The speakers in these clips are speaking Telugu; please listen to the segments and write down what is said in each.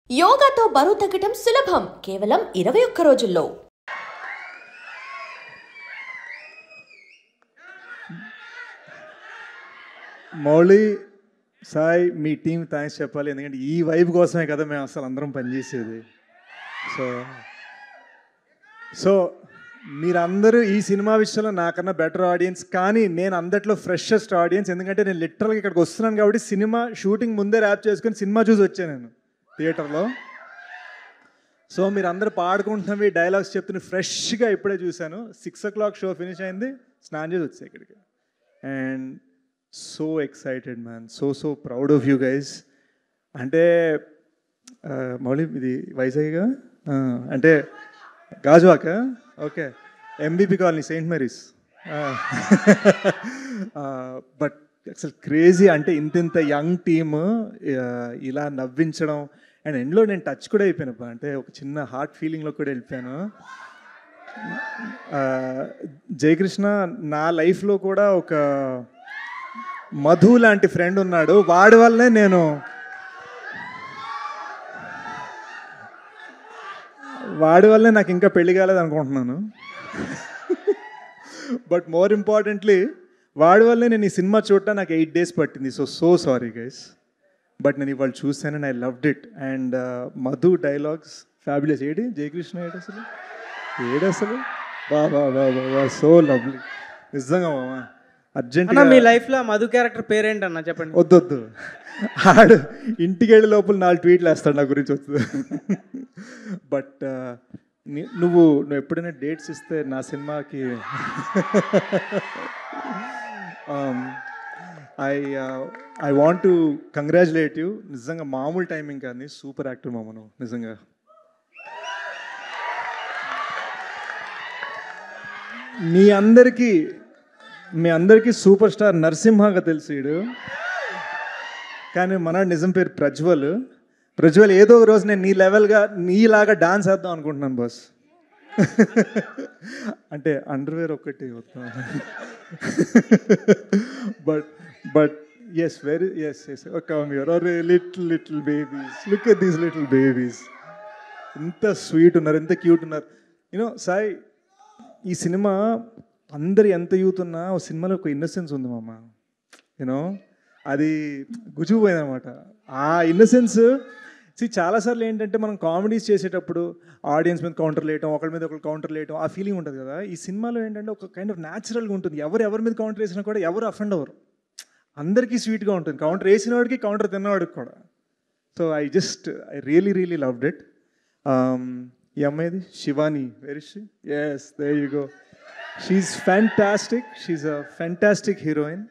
యోగాతో బరువు తగ్గటం సులభం కేవలం 21 రోజుల్లో. మౌళి సాయి మీ టీం థ్యాంక్స్ చెప్పాలి, ఎందుకంటే ఈ వైబ్ కోసమే కదా మేము అసలు అందరం పనిచేసేది. సో మీరందరూ ఈ సినిమా విషయంలో నాకన్నా బెటర్ ఆడియన్స్, కానీ నేను అందట్లో ఫ్రెషెస్ట్ ఆడియన్స్. ఎందుకంటే నేను లిటరల్గా ఇక్కడికి వస్తున్నాను కాబట్టి సినిమా షూటింగ్ ముందే ర్యాప్ చేసుకొని సినిమా చూసి వచ్చాను నేను థియేటర్లో. సో మీరు అందరూ పాడుకుంటున్నవి డైలాగ్స్ చెప్తున్న ఫ్రెష్గా ఇప్పుడే చూశాను. 6 o'clock షో ఫినిష్ అయింది, స్నానం చేసి వచ్చాయి ఇక్కడికి. And so excited man, so proud of you guys. అంటే మౌళి ఇది వైజాగ్గా అంటే Gajuwaka, okay, MBP colony, Saint Mary's. But అసలు క్రేజీ, అంటే ఇంత యంగ్ టీమ్ ఇలా నవ్వించడం. అండ్ ఎండ్లో నేను టచ్ కూడా అయిపోయాను, అంటే ఒక చిన్న హార్ట్ ఫీలింగ్లో కూడా వెళ్ళిపోయాను. జయకృష్ణ నా లైఫ్లో కూడా ఒక మధు లాంటి ఫ్రెండ్ ఉన్నాడు. వాడి వల్లనే నాకు ఇంకా పెళ్లి కాలేదు అనుకుంటున్నాను. బట్ మోర్ ఇంపార్టెంట్లీ వాడి వల్లే నేను ఈ సినిమా చూడటం నాకు 8 days పట్టింది. సో సారీ గైస్, బట్ నేను ఇవాళ చూసాను and I loved it. And Madhu dialogues fabulous. Jayakrishna అసలు బా సో లవ్లీ నిజంగా మామా. అర్జెంట్ మీ లైఫ్లో మధు క్యారెక్టర్ పేరేంటన్నా చెప్పండి. వద్దు, ఆడు ఇంటికి వెళ్ళే లోపల 4 tweets వేస్తాడు నా గురించి వస్తుంది. బట్ నువ్వు ఎప్పుడైనా డేట్స్ ఇస్తే నా సినిమాకి I want to congratulate you. నిజంగా మామూలు టైమింగ్ కానీ సూపర్ యాక్టర్ మామ నువ్వు నిజంగా. మీ అందరికీ సూపర్ స్టార్ నరసింహగా తెలుసు వీడు, కానీ మన నిజం పేరు ప్రజ్వల్. ఏదో ఒక రోజు నేను నీ లెవెల్గా నీలాగా డాన్స్ వేద్దాం అనుకుంటున్నాను బాస్. అంటే అండర్వేర్ ఒక్కటి వద్దాం. But yes come here. Our little babies, look at these little babies. ఎంత స్వీట్ ఉన్నారు, ఎంత క్యూట్ ఉన్నారు. యూనో సాయి, ఈ సినిమా అందరు ఎంత యూత్ ఉన్నా ఓ సినిమాలో ఒక ఇన్నసెన్స్ ఉంది మామ. యూనో అది గుజుకుపోయింది అనమాట. ఆ ఇన్నసెన్స్ చాలాసార్లు ఏంటంటే మనం కామెడీస్ చేసేటప్పుడు ఆడియన్స్ మీద కౌంటర్లు వేయటం, ఒకరి మీద ఒకరు కౌంటర్లు వేయటం, ఆ ఫీలింగ్ ఉంటుంది కదా. ఈ సినిమాలో ఏంటంటే ఒక కైండ్ ఆఫ్ న్యాచురల్గా ఉంటుంది. ఎవరి మీద కౌంటర్ వేసినా కూడా ఎవరు అఫెండ్ అవ్వరు, అందరికీ స్వీట్గా ఉంటుంది. కౌంటర్ వేసిన వాడికి, కౌంటర్ తిన్నవాడికి కూడా. So I really loved it. ఈ అమ్మాయిది Shivani, very she? Yes, there you go. She's fantastic, she's a fantastic heroine.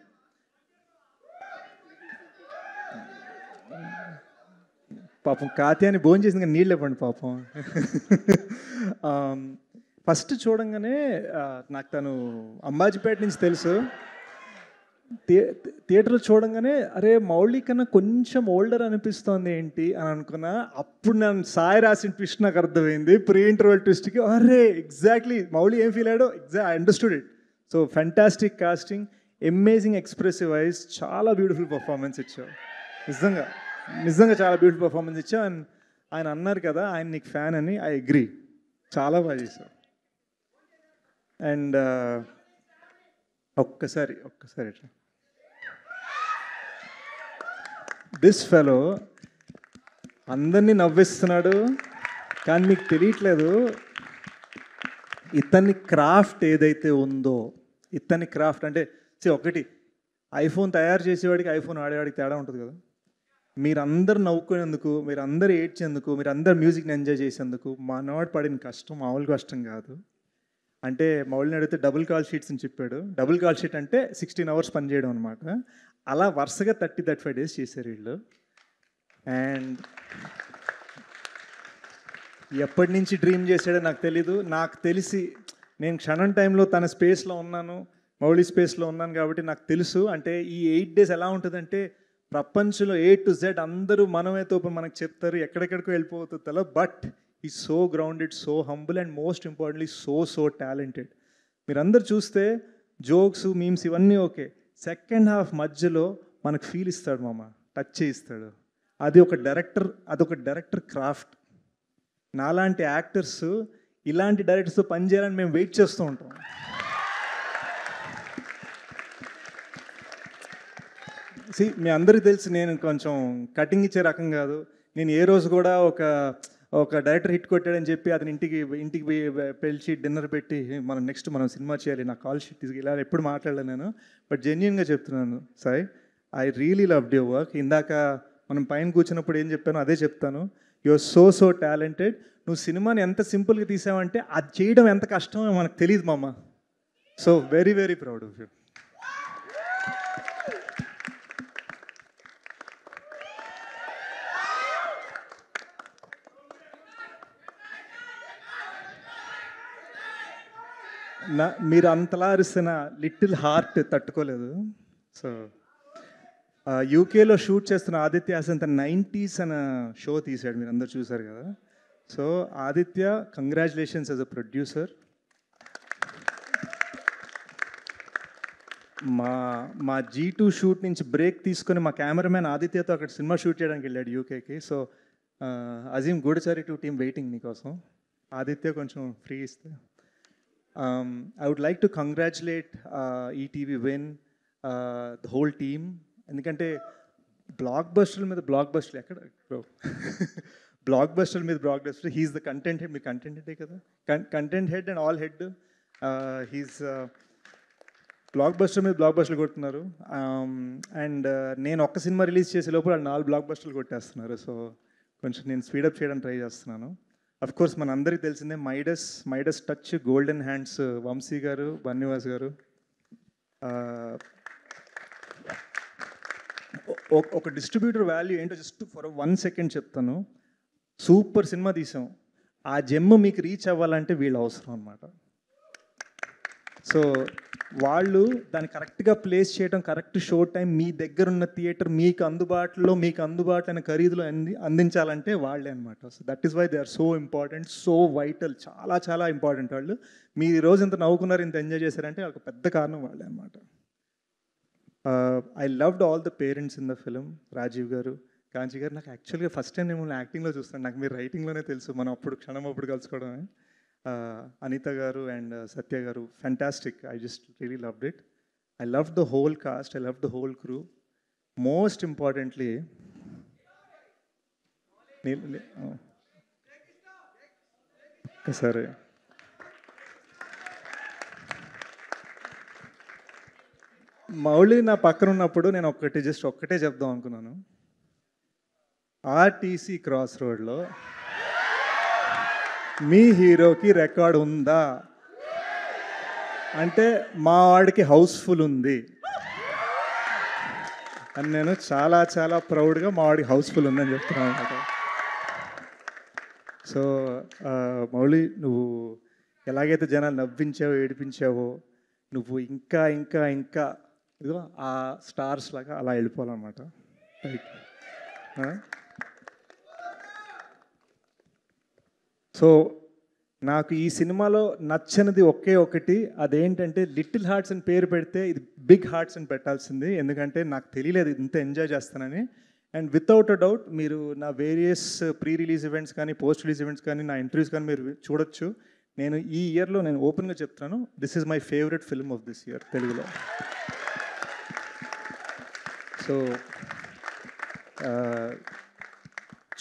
పాపం కాత్యాని భోజనం చేసింది కానీ నీళ్ళు ఇవ్వండి పాపం. ఫస్ట్ చూడంగానే నాకు తను అంబాజీపేట నుంచి తెలుసు. థియేటర్లో చూడంగానే అరే మౌళి కన్నా కొంచెం ఓల్డర్ అనిపిస్తోంది ఏంటి అని అనుకున్నా. అప్పుడు నేను సాయి రాసిన ట్విస్ట్ నాకు అర్థమైంది, ప్రీ ఇంటర్వల్ ట్విస్ట్కి. అరే ఎగ్జాక్ట్లీ మౌళి ఏం ఫీల్ అయ్యాడో I understood it. So fantastic casting, amazing expressive eyes, చాలా బ్యూటిఫుల్ పర్ఫార్మెన్స్ ఇచ్చావు. నిజంగా చాలా బ్యూటిఫుల్ పర్ఫార్మెన్స్ ఇచ్చావు. అండ్ ఆయన అన్నారు కదా ఆయన నీకు ఫ్యాన్ అని, ఐ అగ్రీ, చాలా బాగా చేశావు. అండ్ ఒక్కసారి దిస్ ఫెలో అందరినీ నవ్విస్తున్నాడు, కానీ మీకు తెలియట్లేదు ఇతని క్రాఫ్ట్ ఏదైతే ఉందో, ఇతని క్రాఫ్ట్ అంటే ఒకటి ఐఫోన్ తయారు చేసేవాడికి ఐఫోన్ ఆడేవాడికి తేడా ఉంటుంది కదా. మీరందరు నవ్వుకునేందుకు, మీరందరూ ఏడ్చేందుకు, మీరందరు మ్యూజిక్ని ఎంజాయ్ చేసేందుకు మనవాడు పడిన కష్టం మామూలు కష్టం కాదు. అంటే మౌళిని అడిగితే డబుల్ కాల్ షీట్స్ అని చెప్పాడు. డబుల్ కాల్ షీట్ అంటే 16 hours పనిచేయడం అనమాట. అలా వరుసగా 30-35 days చేశారు వీళ్ళు. అండ్ ఎప్పటి నుంచి డ్రీమ్ చేశాడో నాకు తెలీదు. నాకు తెలిసి నేను క్షణం టైంలో తన స్పేస్లో ఉన్నాను, మౌళి స్పేస్లో ఉన్నాను కాబట్టి నాకు తెలుసు. అంటే ఈ 8 days ఎలా ఉంటుందంటే ప్రపంచంలో A to Z అందరూ మనమేతో మనకు చెప్తారు, ఎక్కడెక్కడికో వెళ్ళిపోతుందో. బట్ ఈ so grounded, so humble and most importantly so talented. మీరందరూ చూస్తే జోక్స్, మీమ్స్ ఇవన్నీ ఓకే, సెకండ్ హాఫ్ మధ్యలో మనకు ఫీల్ ఇస్తాడు మామ, టచ్ చేయిస్తాడు. అదొక డైరెక్టర్ క్రాఫ్ట్. నాలాంటి యాక్టర్స్ ఇలాంటి డైరెక్టర్స్తో పనిచేయాలని మేము వెయిట్ చేస్తూ ఉంటాం. మీ అందరికీ తెలిసి నేను కొంచెం కటింగ్ ఇచ్చే రకం కాదు. నేను ఏ రోజు కూడా ఒక డైరెక్టర్ హిట్ కొట్టాడని చెప్పి అతని ఇంటికి పిలిచి డిన్నర్ పెట్టి మనం సినిమా చేయాలి, నా కాల్ షీట్ తీసుకు ఇలా ఎప్పుడు మాట్లాడలేను నేను. బట్ జెన్యున్గా చెప్తున్నాను Sai, I really loved your work. ఇందాక మనం పైన కూర్చున్నప్పుడు ఏం చెప్పానో అదే చెప్తాను. You are so talented. నువ్వు సినిమాని ఎంత సింపుల్గా తీసావంటే అది చేయడం ఎంత కష్టమో మనకు తెలియదు మామ. So very very proud of you. మీరు అంతలా అరిసిన లిటిల్ హార్ట్ తట్టుకోలేదు. సో యూకేలో షూట్ చేస్తున్న ఆదిత్య అసంత 90s అనే షో తీశాడు, మీరు అందరు చూశారు కదా. So Aditya, congratulations as a producer. మా G2 షూట్ నుంచి బ్రేక్ తీసుకొని మా కెమెరామ్యాన్ ఆదిత్యతో అక్కడ సినిమా షూట్ చేయడానికి వెళ్ళాడు యూకేకి. So Azeem Goodachari two team waiting నీకోసం. ఆదిత్య కొంచెం ఫ్రీ ఇస్తే. I would like to congratulate ETV Win, the whole team. ఎందుకంటే బ్లాక్ బస్టర్ల మీద బ్లాక్ బస్టర్ ఎక్కడ బ్రో బ్లాక్ బస్టర్ల మీద blockbuster. He's the content head. మీ కంటెంట్ హెడే కదా, content head and all head. He's blockbuster మీద బ్లాక్ బస్టర్లు కొడుతున్నారు. అండ్ నేను ఒక్క సినిమా రిలీజ్ చేసే లోపల వాళ్ళు 4 బ్లాక్ బస్టర్లు కొట్టేస్తున్నారు. సో కొంచెం నేను స్పీడప్ చేయడానికి ట్రై చేస్తున్నాను. అఫ్ కోర్స్ మన అందరికీ తెలిసిందే మైడస్ టచ్, గోల్డెన్ హ్యాండ్స్ వంశీ గారు, బన్నివాస్ గారు. ఒక డిస్ట్రిబ్యూటర్ వాల్యూ ఏంటో జస్ట్ ఫర్ 1 సెకండ్ చెప్తాను. సూపర్ సినిమా తీసాం, ఆ జెమ్ మీకు రీచ్ అవ్వాలంటే వీళ్ళు అవసరం అన్నమాట. సో వాళ్ళు దాన్ని కరెక్ట్గా ప్లేస్ చేయడం, కరెక్ట్ షో టైం, మీ దగ్గర ఉన్న థియేటర్ మీకు అందుబాటులో ఖరీదులో అందించాలంటే వాళ్ళే అనమాట. So that is why they are so important, so vital, చాలా ఇంపార్టెంట్. వాళ్ళు మీరు ఈరోజు ఇంత నవ్వుకున్నారు, ఇంత ఎంజాయ్ చేశారంటే వాళ్ళకి పెద్ద కారణం వాళ్ళే అనమాట. I loved all the parents in the film. Rajeev garu, Kanchi గారు. నాకు యాక్చువల్గా ఫస్ట్ టైం నేను యాక్టింగ్లో చూస్తాను, నాకు మీరు రైటింగ్లోనే తెలుసు, మనం అప్పుడు కలుసుకోవడమే. Anita garu and Satya garu, fantastic. I just really loved it. I loved the whole cast, I loved the whole crew. Most importantly, sorry. Mouli నా పక్కన ఉన్నప్పుడు నేను ఒక్కటే చెప్దాం అనుకున్నాను. ఆర్టీసీ క్రాస్ రోడ్లో మీ హీరోకి రికార్డ్ ఉందా అంటే మా వాడికి హౌస్ఫుల్ ఉంది అని నేను చాలా ప్రౌడ్గా మా వాడికి హౌస్ఫుల్ ఉందని చెప్తున్నాను అనమాట. సో మౌళి, నువ్వు ఎలాగైతే జనాలు నవ్వించావో, ఏడిపించావో, నువ్వు ఇంకా ఇదిగో ఆ స్టార్స్ లాగా అలా వెళ్ళిపోవాలన్నమాట. సో నాకు ఈ సినిమాలో నచ్చనిది ఒకటి, అదేంటంటే లిటిల్ హార్ట్స్ అని పేరు పెడితే ఇది బిగ్ హార్ట్స్ అని పెట్టాల్సింది. ఎందుకంటే నాకు తెలియలేదు ఇంత ఎంజాయ్ చేస్తానని. అండ్ వితౌట్ అ డౌట్ మీరు నా వేరియస్ ప్రీ రిలీజ్ ఈవెంట్స్ కానీ, పోస్ట్ రిలీజ్ ఈవెంట్స్ కానీ, నా ఇంటర్వ్యూస్ కానీ మీరు చూడొచ్చు. నేను ఈ ఇయర్లో నేను ఓపెన్గా చెప్తున్నాను, this is my favourite film of this year తెలుగులో. సో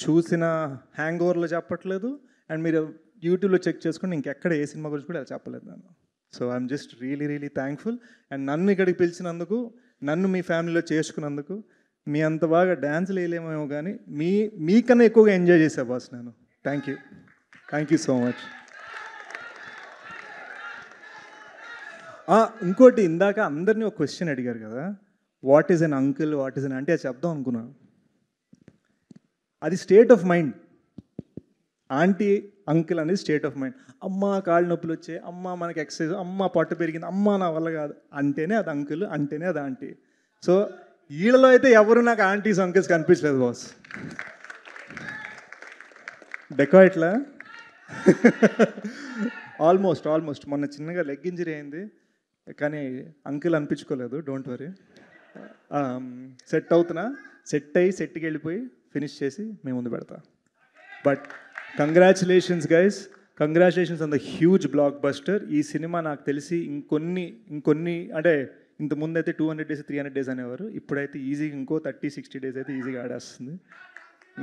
చూసిన హ్యాంగ్ ఓవర్లో చెప్పట్లేదు, అండ్ మీరు యూట్యూబ్లో చెక్ చేసుకుని ఇంకెక్కడ ఏ సినిమా గురించి కూడా చెప్పలేదు నేను. So I'm just really thankful. And నన్ను ఇక్కడికి పిలిచినందుకు, నన్ను మీ ఫ్యామిలీలో చేసుకున్నందుకు. మీ అంత బాగా డ్యాన్స్లు వేయలేమేమో కానీ మీకన్నా ఎక్కువగా ఎంజాయ్ చేసా బాస్ నేను. Thank you so much. ఇంకోటి, ఇందాక అందరినీ ఒక క్వశ్చన్ అడిగారు కదా, what is an uncle, what is an అంటే, అది చెప్దాం అనుకున్నాను. అది state of mind. Aunty uncle అనేది స్టేట్ ఆఫ్ మైండ్. అమ్మ కాళ్ళు నొప్పులు వచ్చాయి, అమ్మ మనకి ఎక్సర్సైజ్, అమ్మ పొట్ట పెరిగింది, అమ్మ నా వల్ల కాదు అంటేనే అది అంకుల్, అంటేనే అది ఆంటీ. సో వీళ్ళలో అయితే ఎవరు నాకు ఆంటీస్ అంకుల్స్ కనిపించలేదు బాస్. డెకాయిట్లా ఆల్మోస్ట్ మొన్న చిన్నగా లెగ్ ఇంజరీ అయింది, కానీ అంకుల్ అనిపించుకోలేదు. డోంట్ వరీ, సెట్ అయ్యి సెట్కి వెళ్ళిపోయి ఫినిష్ చేసి మేము ముందు పెడతా. But congratulations guys, congratulations on the huge block buster. ఈ సినిమా నాకు తెలిసి ఇంకొన్ని అంటే ఇంతకుముందు అయితే 200 days 300 days అనేవారు, ఇప్పుడైతే ఈజీగా ఇంకో 30-60 days అయితే ఈజీగా ఆడేస్తుంది.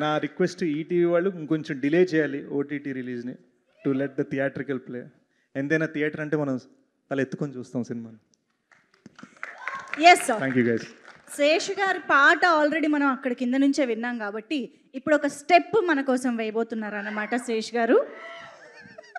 నా రిక్వెస్ట్ ఈటీవీ వాళ్ళు ఇంకొంచెం డిలే చేయాలి ఓటీటీ రిలీజ్ని to let the theatrical play. ఎంతైనా థియేటర్ అంటే మనం అలా ఎత్తుకొని చూస్తాం సినిమాని. Thank you guys. శేష్ గారి పాట ఆల్రెడీ మనం అక్కడ కింద నుంచే విన్నాం కాబట్టి ఇప్పుడు ఒక స్టెప్ మన కోసం వేయబోతున్నారు అన్నమాట శేష్ గారు.